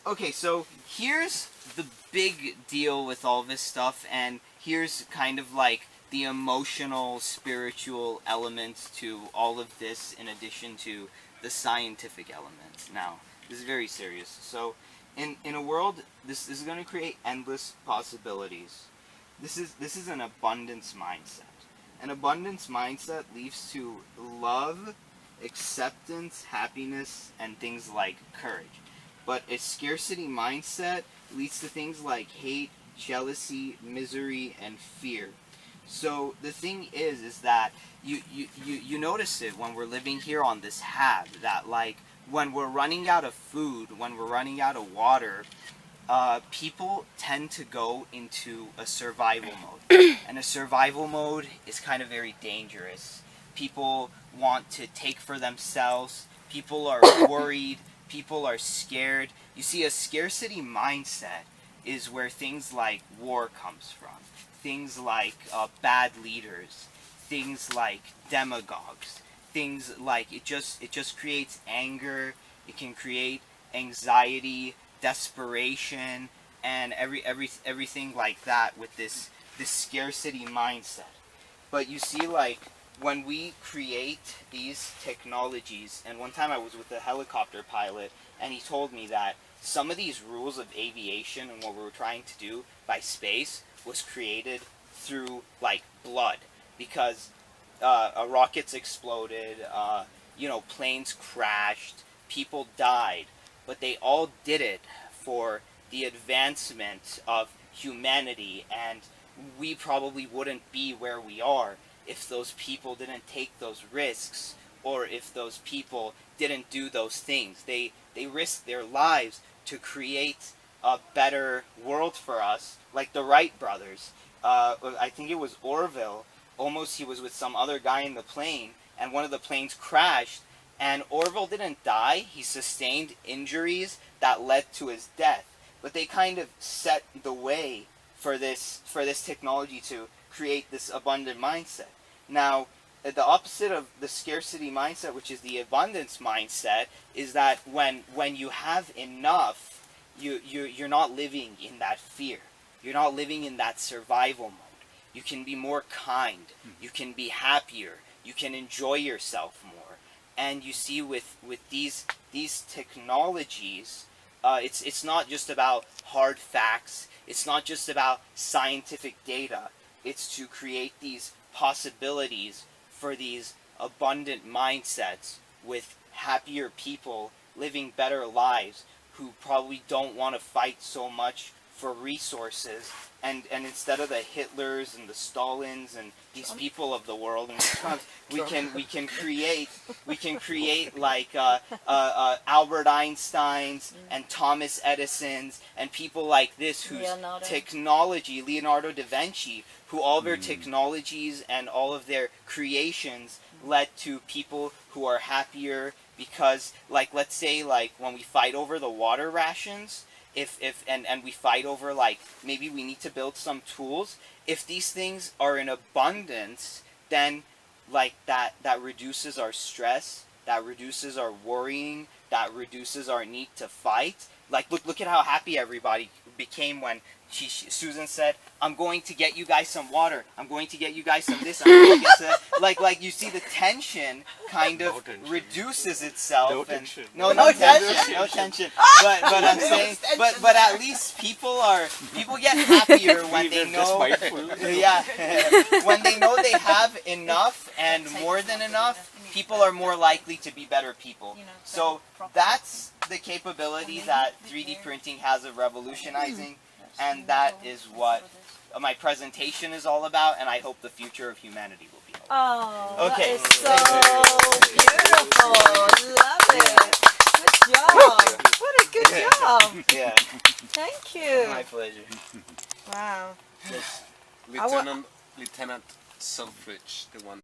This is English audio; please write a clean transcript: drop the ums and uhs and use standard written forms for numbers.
Okay, so here's the big deal with all this stuff, and here's kind of like the emotional, spiritual elements to all of this in addition to the scientific elements. Now, this is very serious. So, in a world, this is going to create endless possibilities. This is an abundance mindset. An abundance mindset leads to love, acceptance, happiness, and things like courage. But a scarcity mindset leads to things like hate, jealousy, misery, and fear. So the thing is that you notice it when we're living here on this hab, that like when we're running out of food, when we're running out of water, people tend to go into a survival mode. And a survival mode is kind of very dangerous. People want to take for themselves. People are worried. People are scared. You see, a scarcity mindset is where things like war comes from. Things like bad leaders. Things like demagogues. Things like it just creates anger. It can create anxiety, desperation, and everything like that with this scarcity mindset. But you see, like, when we create these technologies, and one time I was with a helicopter pilot, and he told me that some of these rules of aviation and what we were trying to do by space was created through, like, blood. Because rockets exploded, planes crashed, people died, but they all did it for the advancement of humanity, and we probably wouldn't be where we are if those people didn't take those risks, or if those people didn't do those things. They risked their lives to create a better world for us, like the Wright brothers. I think it was Orville. Almost he was with some other guy in the plane, and one of the planes crashed, and Orville didn't die. He sustained injuries that led to his death. But they kind of set the way for this technology to create this abundant mindset. Now, the opposite of the scarcity mindset, which is the abundance mindset, is that when you have enough, you're not living in that fear. You're not living in that survival mode. You can be more kind. You can be happier. You can enjoy yourself more. And you see, with these technologies, it's not just about hard facts. It's not just about scientific data. It's to create these possibilities for these abundant mindsets with happier people living better lives who probably don't want to fight so much for resources, and instead of the Hitlers and the Stalins and these people of the world, and we can create like Albert Einsteins and Thomas Edisons and people like this whose technology, Leonardo da Vinci, who all their technologies and all of their creations led to people who are happier. Because, like, let's say, like, when we fight over the water rations, and we fight over, like, maybe we need to build some tools, if these things are in abundance, then, like, that reduces our stress, that reduces our worrying, that reduces our need to fight. Like, look at how happy everybody became when Susan said, "I'm going to get you guys some water. I'm going to get you guys some this. I'm going to get some..." Like you see, the tension kind of reduces itself. No tension. No tension. But I'm saying, but at least people get happier when they know. Yeah, when they know they have enough and more than enough. People are more likely to be better people. So that's the capability that 3D printing has of revolutionizing, and that is what my presentation is all about, and I hope the future of humanity will be. Oh, okay. That is so beautiful. Love it. Good job. What a good job. Yeah. Thank you. My pleasure. Wow. Lieutenant Selfridge, the one.